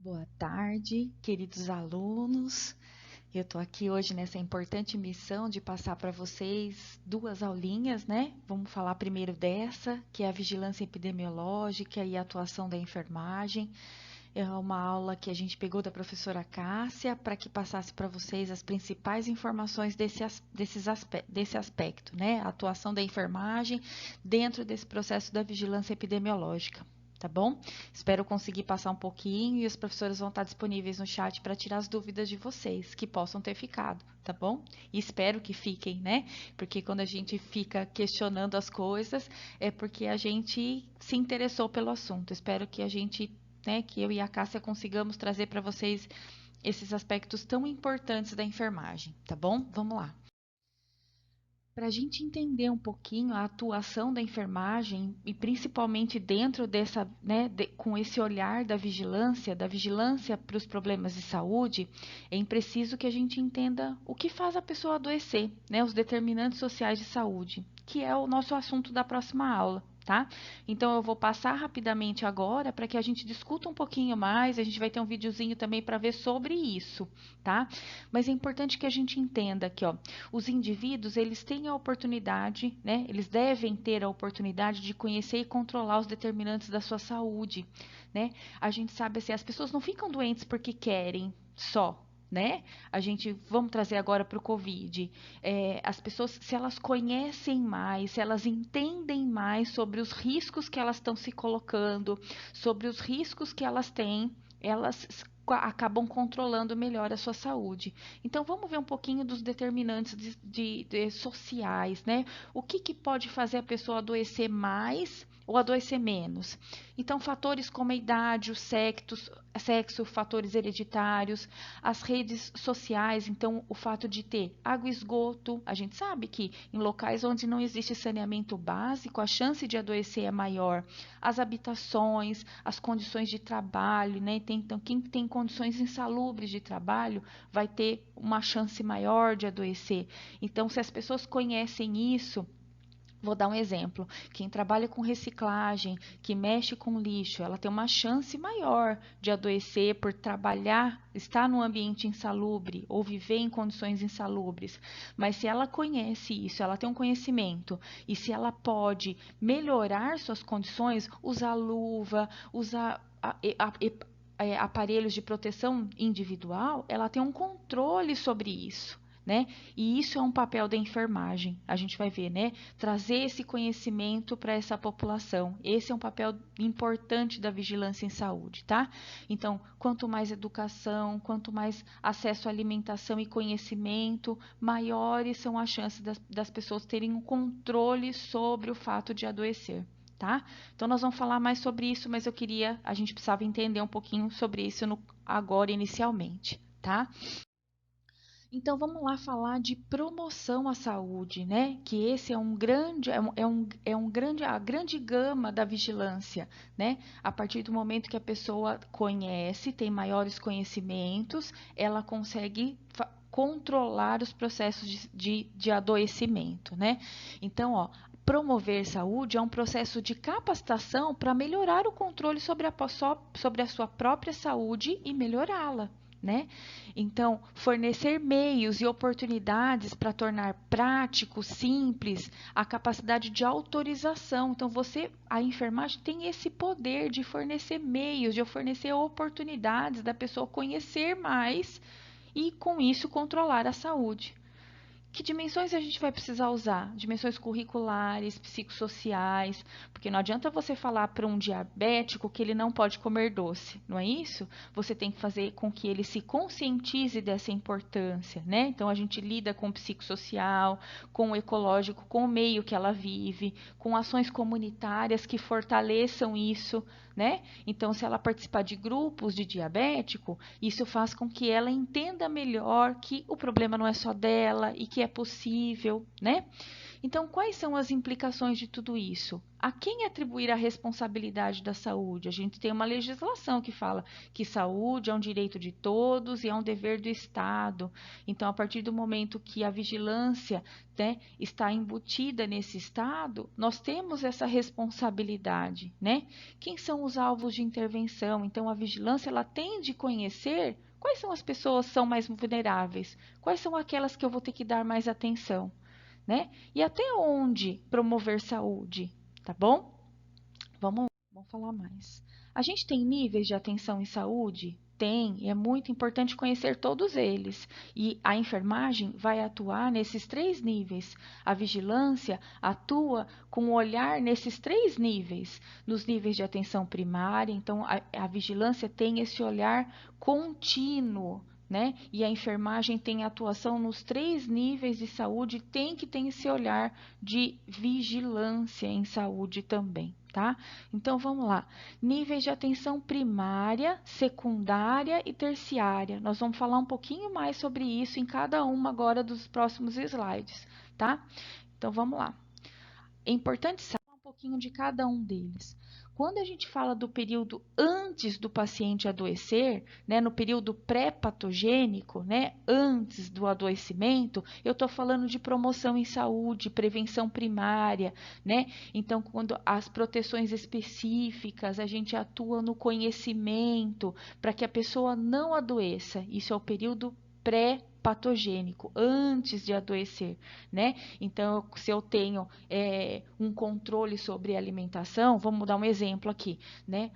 Boa tarde, queridos alunos. Eu estou aqui hoje nessa importante missão de passar para vocês duas aulinhas, né? Vamos falar primeiro dessa, que é a vigilância epidemiológica e a atuação da enfermagem. É uma aula que a gente pegou da professora Cássia para que passasse para vocês as principais informações desse aspecto, né? A atuação da enfermagem dentro desse processo da vigilância epidemiológica. Tá bom? Espero conseguir passar um pouquinho e os professores vão estar disponíveis no chat para tirar as dúvidas de vocês que possam ter ficado, tá bom? E espero que fiquem, né? Porque quando a gente fica questionando as coisas é porque a gente se interessou pelo assunto. Espero que a gente, né, que eu e a Cássia consigamos trazer para vocês esses aspectos tão importantes da enfermagem, tá bom? Vamos lá. Para a gente entender um pouquinho a atuação da enfermagem e principalmente dentro dessa, né, com esse olhar da vigilância para os problemas de saúde, é preciso que a gente entenda o que faz a pessoa adoecer, né, os determinantes sociais de saúde, que é o nosso assunto da próxima aula. Tá? Então, eu vou passar rapidamente agora para que a gente discuta um pouquinho mais. A gente vai ter um videozinho também para ver sobre isso, tá? Mas é importante que a gente entenda que, ó, os indivíduos, eles têm a oportunidade, né? Eles devem ter a oportunidade de conhecer e controlar os determinantes da sua saúde, né? A gente sabe assim, as pessoas não ficam doentes porque querem só, né? Vamos trazer agora para o Covid. As pessoas, se elas conhecem mais, se elas entendem mais sobre os riscos que elas estão se colocando, sobre os riscos que elas têm, elas acabam controlando melhor a sua saúde. Então, vamos ver um pouquinho dos determinantes de sociais, né? O que pode fazer a pessoa adoecer mais ou adoecer menos? Então, fatores como a idade, o sexo, fatores hereditários, as redes sociais, então o fato de ter água e esgoto, a gente sabe que em locais onde não existe saneamento básico, a chance de adoecer é maior. As habitações, as condições de trabalho, né? Então, quem tem condições insalubres de trabalho vai ter uma chance maior de adoecer. Então, se as pessoas conhecem isso, vou dar um exemplo. Quem trabalha com reciclagem, que mexe com lixo, ela tem uma chance maior de adoecer por trabalhar, estar num ambiente insalubre ou viver em condições insalubres. Mas se ela conhece isso, ela tem um conhecimento, e se ela pode melhorar suas condições, usar luva, usar aparelhos de proteção individual, ela tem um controle sobre isso. Né? E isso é um papel da enfermagem, a gente vai ver, né? Trazer esse conhecimento para essa população. Esse é um papel importante da vigilância em saúde, tá? Então, quanto mais educação, quanto mais acesso à alimentação e conhecimento, maiores são as chances das pessoas terem um controle sobre o fato de adoecer. Tá? Então, nós vamos falar mais sobre isso, mas a gente precisava entender um pouquinho sobre isso agora, inicialmente, tá? Então vamos lá falar de promoção à saúde, né? Que esse é a grande gama da vigilância, né? A partir do momento que a pessoa conhece, tem maiores conhecimentos, ela consegue controlar os processos de adoecimento, né? Então, ó, promover saúde é um processo de capacitação para melhorar o controle sobre a sua própria saúde e melhorá-la. Né? Então, fornecer meios e oportunidades para tornar prático, simples, a capacidade de autorização. Então, a enfermagem tem esse poder de fornecer meios, de fornecer oportunidades da pessoa conhecer mais e, com isso, controlar a saúde. Que dimensões a gente vai precisar usar? Dimensões curriculares, psicossociais, porque não adianta você falar para um diabético que ele não pode comer doce, não é isso? Você tem que fazer com que ele se conscientize dessa importância, né? Então a gente lida com o psicossocial, com o ecológico, com o meio que ela vive, com ações comunitárias que fortaleçam isso, né? Então, se ela participar de grupos de diabético, isso faz com que ela entenda melhor que o problema não é só dela e que é possível, né? Então, quais são as implicações de tudo isso? A quem atribuir a responsabilidade da saúde? A gente tem uma legislação que fala que saúde é um direito de todos e é um dever do Estado. Então, a partir do momento que a vigilância, né, está embutida nesse Estado, nós temos essa responsabilidade, né? Quem são os alvos de intervenção? Então, a vigilância ela tem de conhecer quais são as pessoas que são mais vulneráveis, quais são aquelas que eu vou ter que dar mais atenção, né? E até onde promover saúde, tá bom? Vamos falar mais. A gente tem níveis de atenção em saúde? Tem, e é muito importante conhecer todos eles. E a enfermagem vai atuar nesses 3 níveis. A vigilância atua com o olhar nesses 3 níveis. Nos níveis de atenção primária, então a vigilância tem esse olhar contínuo, né? E a enfermagem tem atuação nos 3 níveis de saúde, tem que ter esse olhar de vigilância em saúde também, tá? Então vamos lá. Níveis de atenção primária, secundária e terciária. Nós vamos falar um pouquinho mais sobre isso em cada uma agora dos próximos slides, tá? Então vamos lá. É importante saber um pouquinho de cada um deles. Quando a gente fala do período antes do paciente adoecer, né, no período pré-patogênico, né, antes do adoecimento, eu estou falando de promoção em saúde, prevenção primária, né? Então, quando as proteções específicas, a gente atua no conhecimento para que a pessoa não adoeça. Isso é o período pré-patogênico, antes de adoecer, né? Então, se eu tenho um controle sobre a alimentação, vamos dar um exemplo aqui, né?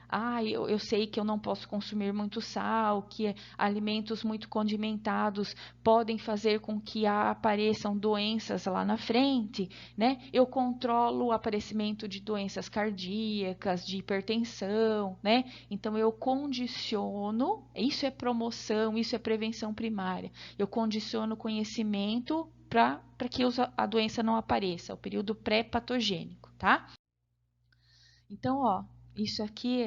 Eu sei que eu não posso consumir muito sal, que alimentos muito condimentados podem fazer com que apareçam doenças lá na frente, né? Eu controlo o aparecimento de doenças cardíacas, de hipertensão, né? Então, eu condiciono, isso é promoção, isso é prevenção primária. Eu condiciono o conhecimento para que a doença não apareça, o período pré-patogênico, tá? Então, ó, isso aqui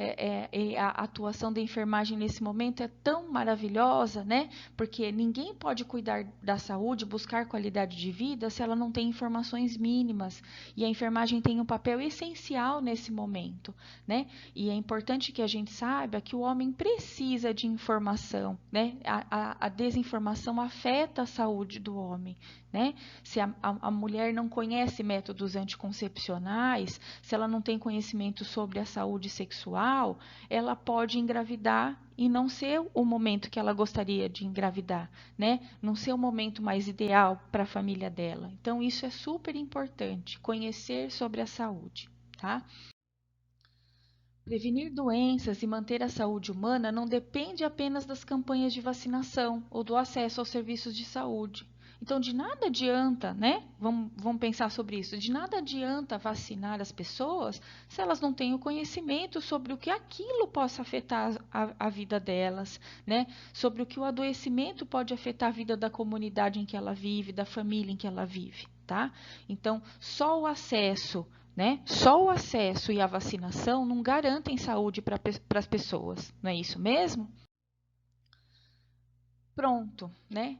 a atuação da enfermagem nesse momento é tão maravilhosa, né? Porque ninguém pode cuidar da saúde, buscar qualidade de vida, se ela não tem informações mínimas. E a enfermagem tem um papel essencial nesse momento, né? E é importante que a gente saiba que o homem precisa de informação, né? A desinformação afeta a saúde do homem, né? Se a mulher não conhece métodos anticoncepcionais, se ela não tem conhecimento sobre a saúde sexual, ela pode engravidar e não ser o momento que ela gostaria de engravidar, né? Não ser o momento mais ideal para a família dela. Então, isso é super importante, conhecer sobre a saúde, tá? Prevenir doenças e manter a saúde humana não depende apenas das campanhas de vacinação ou do acesso aos serviços de saúde. Então, de nada adianta, né? Vamos pensar sobre isso. De nada adianta vacinar as pessoas se elas não têm o conhecimento sobre o que aquilo possa afetar a vida delas, né? Sobre o que o adoecimento pode afetar a vida da comunidade em que ela vive, da família em que ela vive, tá? Então, só o acesso, né? Só o acesso e a vacinação não garantem saúde para as pessoas, não é isso mesmo? Pronto, né?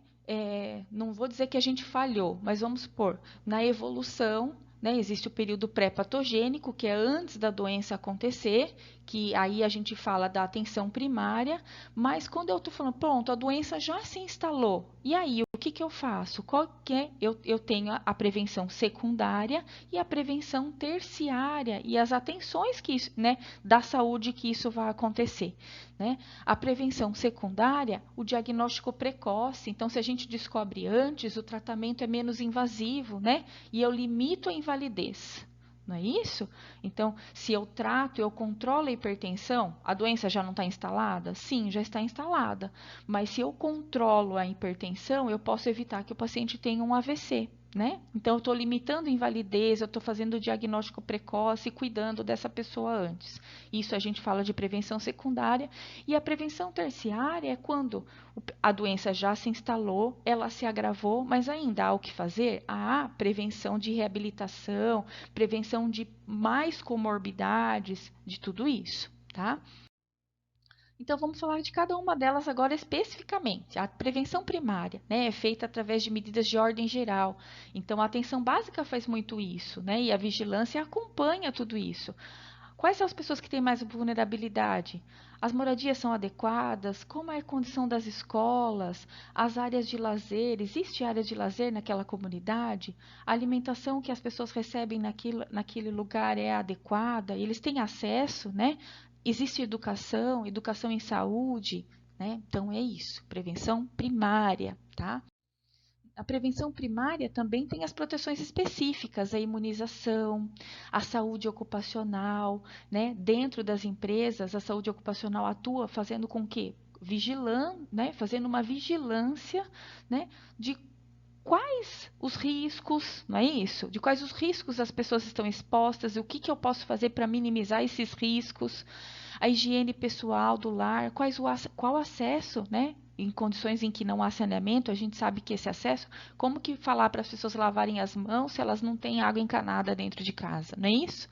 Não vou dizer que a gente falhou, mas vamos supor, na evolução, né, existe o período pré-patogênico, que é antes da doença acontecer, que aí a gente fala da atenção primária, mas quando eu estou falando, pronto, a doença já se instalou, e aí o que eu faço? Qual que é? Eu tenho a prevenção secundária e a prevenção terciária, e as atenções que isso, né, da saúde que isso vai acontecer, né? A prevenção secundária, o diagnóstico precoce. Então, se a gente descobre antes, o tratamento é menos invasivo, né? E eu limito a invalidez. Não é isso? Então, se eu trato, eu controlo a hipertensão, a doença já não está instalada? Sim, já está instalada. Mas se eu controlo a hipertensão, eu posso evitar que o paciente tenha um AVC. Né? Então, eu estou limitando a invalidez, eu estou fazendo o diagnóstico precoce e cuidando dessa pessoa antes. Isso a gente fala de prevenção secundária. E a prevenção terciária é quando a doença já se instalou, ela se agravou, mas ainda há o que fazer? Há prevenção de reabilitação, prevenção de mais comorbidades, de tudo isso, tá? Então, vamos falar de cada uma delas agora especificamente. A prevenção primária, né, é feita através de medidas de ordem geral. Então, a atenção básica faz muito isso, né, e a vigilância acompanha tudo isso. Quais são as pessoas que têm mais vulnerabilidade? As moradias são adequadas? Como é a condição das escolas? As áreas de lazer? Existe área de lazer naquela comunidade? A alimentação que as pessoas recebem naquele lugar é adequada? Eles têm acesso, né? Existe educação, educação em saúde, né? Então é isso, prevenção primária, tá? A prevenção primária também tem as proteções específicas, a imunização, a saúde ocupacional, né? Dentro das empresas, a saúde ocupacional atua fazendo com que vigilando, né? Fazendo uma vigilância, né? De quais os riscos, não é isso? De quais os riscos as pessoas estão expostas e o que, que eu posso fazer para minimizar esses riscos, a higiene pessoal do lar, qual acesso, né? Em condições em que não há saneamento, a gente sabe que esse acesso, como que falar para as pessoas lavarem as mãos se elas não têm água encanada dentro de casa, não é isso?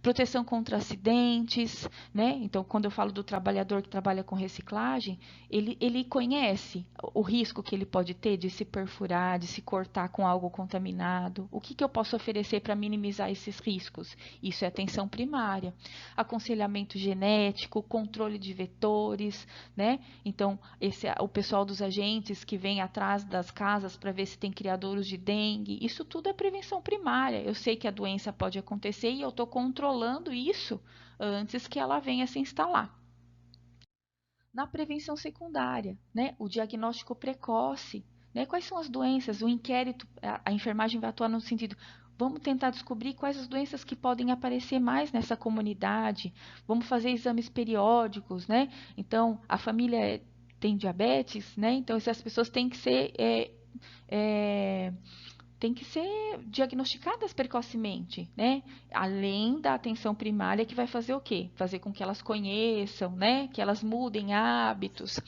Proteção contra acidentes, né? Então, quando eu falo do trabalhador que trabalha com reciclagem, ele conhece o risco que ele pode ter de se perfurar, de se cortar com algo contaminado. O que, que eu posso oferecer para minimizar esses riscos? Isso é atenção primária. Aconselhamento genético, controle de vetores, né? Então, o pessoal dos agentes que vem atrás das casas para ver se tem criadouros de dengue, isso tudo é prevenção primária. Eu sei que a doença pode acontecer e eu estou controlando isso antes que ela venha se instalar. Na prevenção secundária, né, o diagnóstico precoce, né, quais são as doenças, o inquérito, a enfermagem vai atuar no sentido, vamos tentar descobrir quais as doenças que podem aparecer mais nessa comunidade, vamos fazer exames periódicos, né, então a família tem diabetes, né, então essas pessoas têm que ser é, tem que ser diagnosticadas precocemente, né? Além da atenção primária que vai fazer o quê? Fazer com que elas conheçam, né? Que elas mudem hábitos.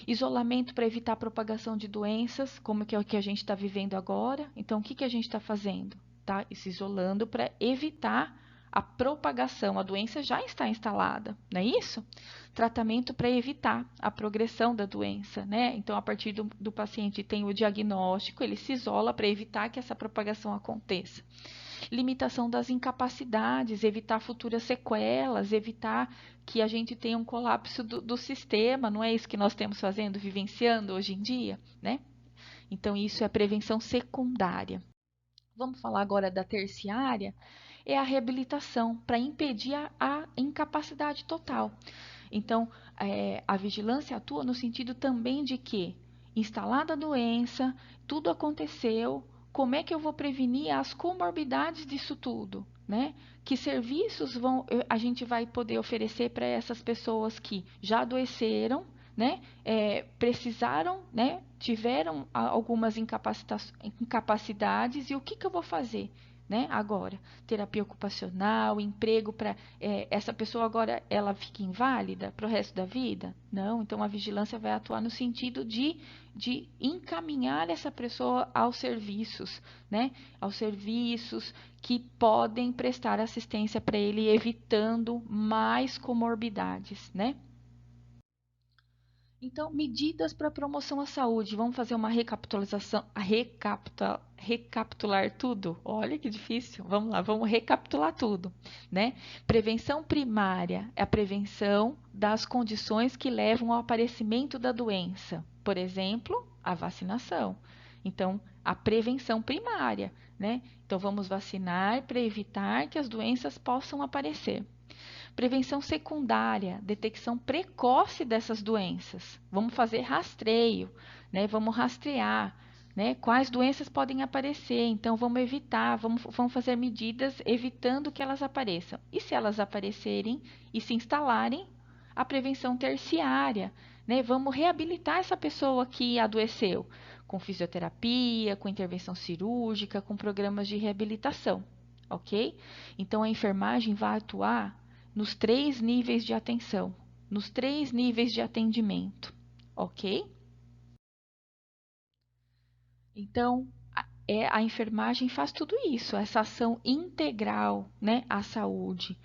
Isolamento para evitar a propagação de doenças, como que é o que a gente está vivendo agora. Então, o que, que a gente está fazendo? Tá se isolando para evitar a propagação. A doença já está instalada, não é isso? Tratamento para evitar a progressão da doença, né? Então, a partir do paciente tem o diagnóstico, ele se isola para evitar que essa propagação aconteça. Limitação das incapacidades, evitar futuras sequelas, evitar que a gente tenha um colapso do sistema, não é isso que nós estamos fazendo, vivenciando hoje em dia, né? Então, isso é prevenção secundária. Vamos falar agora da terciária, é a reabilitação para impedir a incapacidade total. Então, a vigilância atua no sentido também de que, instalada a doença, tudo aconteceu, como é que eu vou prevenir as comorbidades disso tudo, né? Que serviços a gente vai poder oferecer para essas pessoas que já adoeceram, né? Precisaram, né? Tiveram algumas incapacidades e o que, que eu vou fazer? Né? Agora, terapia ocupacional, emprego para essa pessoa agora ela fica inválida para o resto da vida? Não, então a vigilância vai atuar no sentido de encaminhar essa pessoa aos serviços, né? Aos serviços que podem prestar assistência para ele, evitando mais comorbidades, né? Então, medidas para promoção à saúde. Vamos fazer uma recapitulação, recapitular tudo. Olha que difícil. Vamos lá, vamos recapitular tudo, né? Prevenção primária é a prevenção das condições que levam ao aparecimento da doença. Por exemplo, a vacinação. Então, a prevenção primária, né? Então, vamos vacinar para evitar que as doenças possam aparecer. Prevenção secundária, detecção precoce dessas doenças. Vamos fazer rastreio, né? Vamos rastrear, né? Quais doenças podem aparecer. Então, vamos evitar, vamos fazer medidas evitando que elas apareçam. E se elas aparecerem e se instalarem, a prevenção terciária, né? Vamos reabilitar essa pessoa que adoeceu com fisioterapia, com intervenção cirúrgica, com programas de reabilitação, ok? Então, a enfermagem vai atuar nos 3 níveis de atenção, nos 3 níveis de atendimento, ok? Então, a enfermagem faz tudo isso, essa ação integral, né, à saúde,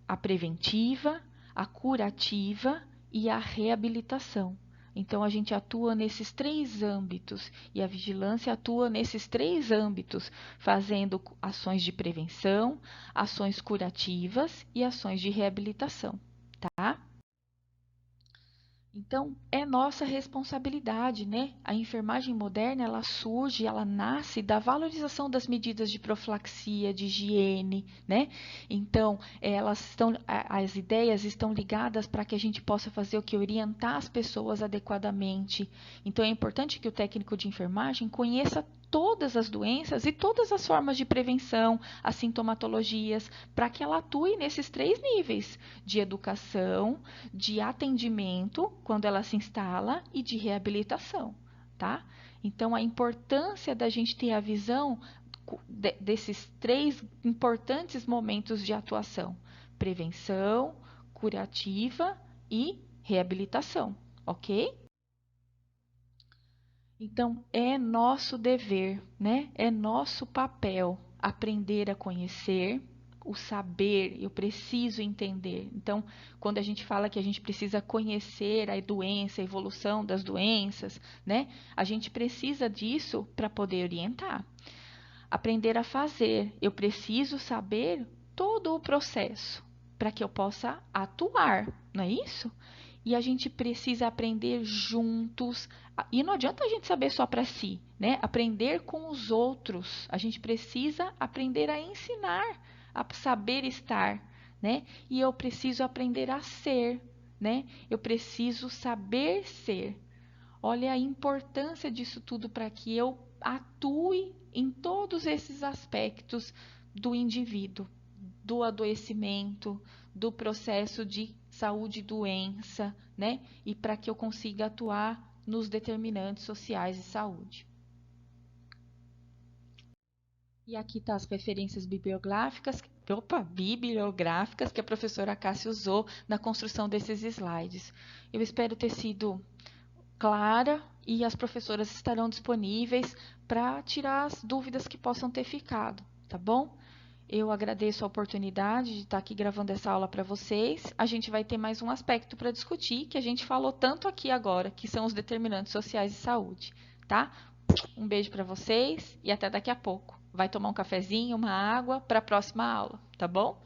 a preventiva, a curativa e a reabilitação. Então, a gente atua nesses 3 âmbitos e a vigilância atua nesses 3 âmbitos, fazendo ações de prevenção, ações curativas e ações de reabilitação, tá? Então, é nossa responsabilidade, né? A enfermagem moderna, ela surge, ela nasce da valorização das medidas de profilaxia, de higiene, né? Então, as ideias estão ligadas para que a gente possa fazer o que? Orientar as pessoas adequadamente. Então, é importante que o técnico de enfermagem conheça todas as doenças e todas as formas de prevenção, as sintomatologias, para que ela atue nesses 3 níveis de educação, de atendimento, quando ela se instala, e de reabilitação, tá? Então, a importância da gente ter a visão desses 3 importantes momentos de atuação: prevenção, curativa e reabilitação, ok? Então, é nosso dever, né? É nosso papel aprender a conhecer, o saber, eu preciso entender. Então, quando a gente fala que a gente precisa conhecer a doença, a evolução das doenças, né? A gente precisa disso para poder orientar. Aprender a fazer, eu preciso saber todo o processo para que eu possa atuar, não é isso? E a gente precisa aprender juntos. E não adianta a gente saber só para si, né? Aprender com os outros. A gente precisa aprender a ensinar, a saber estar, né? E eu preciso aprender a ser, né? Eu preciso saber ser. Olha a importância disso tudo para que eu atue em todos esses aspectos do indivíduo, do adoecimento, do processo de saúde e doença, né? E para que eu consiga atuar nos determinantes sociais de saúde. E aqui tá as referências bibliográficas que a professora Cássia usou na construção desses slides. Eu espero ter sido clara e as professoras estarão disponíveis para tirar as dúvidas que possam ter ficado, tá bom? Eu agradeço a oportunidade de estar aqui gravando essa aula para vocês. A gente vai ter mais um aspecto para discutir, que a gente falou tanto aqui agora, que são os determinantes sociais de saúde, tá? Um beijo para vocês e até daqui a pouco. Vai tomar um cafezinho, uma água para a próxima aula, tá bom?